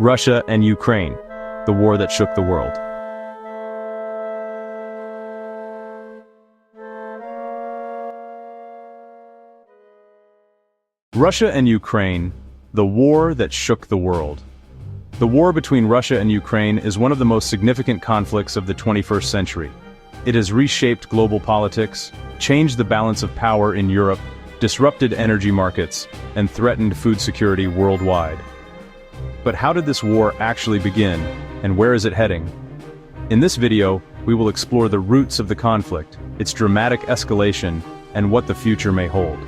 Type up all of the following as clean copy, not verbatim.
Russia and Ukraine, the war that shook the world. Russia and Ukraine, the war that shook the world. The war between Russia and Ukraine is one of the most significant conflicts of the 21st century. It has reshaped global politics, changed the balance of power in Europe, disrupted energy markets, and threatened food security worldwide. But how did this war actually begin, and where is it heading? In this video, we will explore the roots of the conflict, its dramatic escalation, and what the future may hold.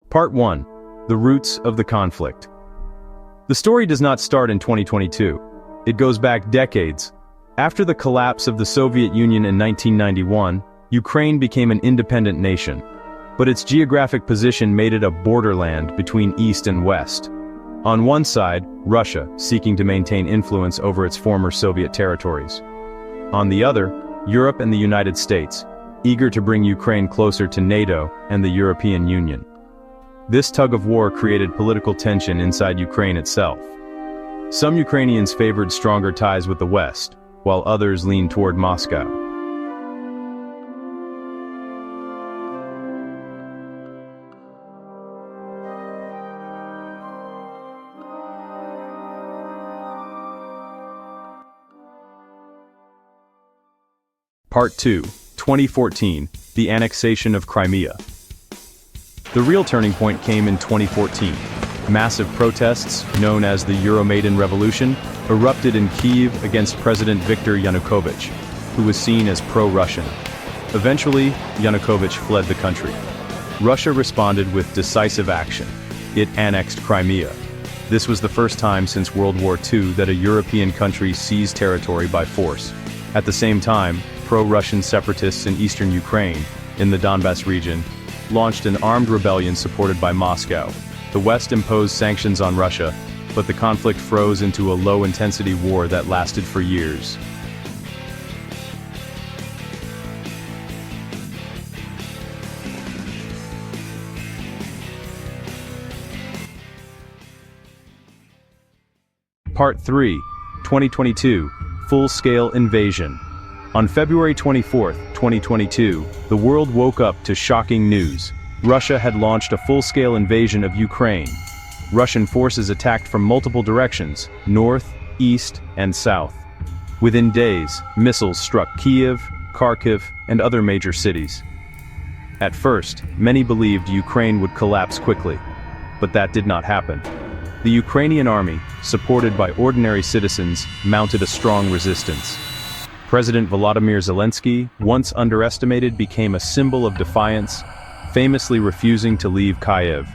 Part 1. The roots of the conflict. The story does not start in 2022. It goes back decades. After the collapse of the Soviet Union in 1991, Ukraine became an independent nation. But its geographic position made it a borderland between East and West. On one side, Russia, seeking to maintain influence over its former Soviet territories. On the other, Europe and the United States, eager to bring Ukraine closer to NATO and the European Union. This tug-of-war created political tension inside Ukraine itself. Some Ukrainians favored stronger ties with the West, while others leaned toward Moscow. Part 2, 2014, the annexation of Crimea. The real turning point came in 2014. Massive protests, known as the Euromaidan Revolution, erupted in Kyiv against President Viktor Yanukovych, who was seen as pro-Russian. Eventually, Yanukovych fled the country. Russia responded with decisive action. It annexed Crimea. This was the first time since World War II that a European country seized territory by force. At the same time, pro-Russian separatists in eastern Ukraine, in the Donbas region, launched an armed rebellion supported by Moscow. The West imposed sanctions on Russia, but the conflict froze into a low-intensity war that lasted for years. Part 3, 2022, Full-Scale Invasion. On February 24, 2022, the world woke up to shocking news. Russia had launched a full-scale invasion of Ukraine. Russian forces attacked from multiple directions, north, east, and south. Within days, missiles struck Kyiv, Kharkiv, and other major cities. At first, many believed Ukraine would collapse quickly, but that did not happen. The Ukrainian army, supported by ordinary citizens, mounted a strong resistance. President Volodymyr Zelensky, once underestimated, became a symbol of defiance, famously refusing to leave Kyiv.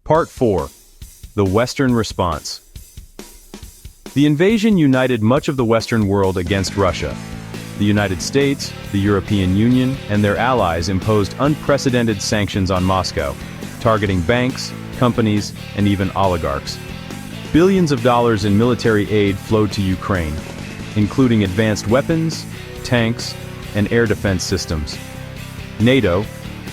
Part 4. The Western Response. The invasion united much of the Western world against Russia. The United States, the European Union, and their allies imposed unprecedented sanctions on Moscow, targeting banks, companies, and even oligarchs. Billions of dollars in military aid flowed to Ukraine, including advanced weapons, tanks, and air defense systems. NATO,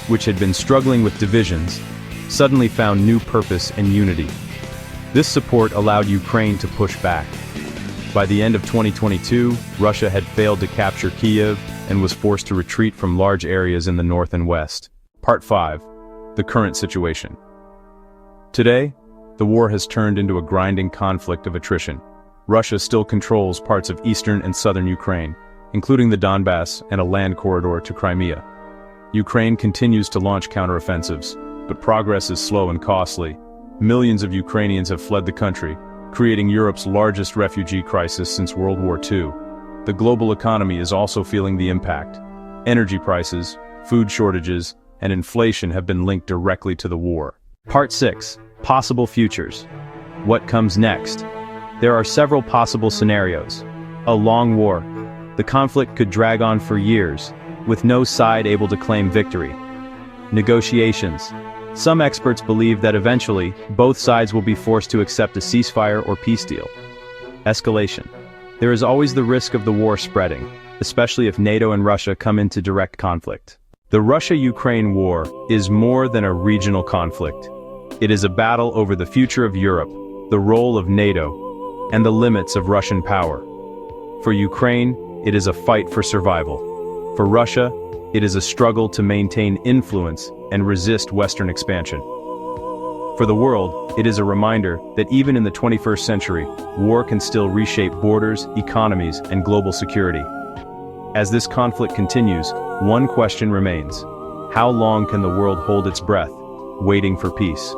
which had been struggling with divisions, suddenly found new purpose and unity. This support allowed Ukraine to push back. By the end of 2022, Russia had failed to capture Kyiv and was forced to retreat from large areas in the north and west. Part 5. The current situation. Today, the war has turned into a grinding conflict of attrition. Russia still controls parts of eastern and southern Ukraine, including the Donbas and a land corridor to Crimea. Ukraine continues to launch counteroffensives, but progress is slow and costly. Millions of Ukrainians have fled the country, creating Europe's largest refugee crisis since World War II. the global economy is also feeling the impact. Energy prices, food shortages, and inflation have been linked directly to the war. Part 6. Possible futures. What comes next? There are several possible scenarios. A long war. The conflict could drag on for years, with no side able to claim victory. Negotiations. Some experts believe that eventually, both sides will be forced to accept a ceasefire or peace deal. Escalation. There is always the risk of the war spreading, especially if NATO and Russia come into direct conflict. The Russia-Ukraine war is more than a regional conflict. It is a battle over the future of Europe, the role of NATO, and the limits of Russian power. For Ukraine, it is a fight for survival. For Russia, it is a struggle to maintain influence and resist Western expansion. For the world, it is a reminder that even in the 21st century, war can still reshape borders, economies, and global security. As this conflict continues, one question remains: how long can the world hold its breath, waiting for peace?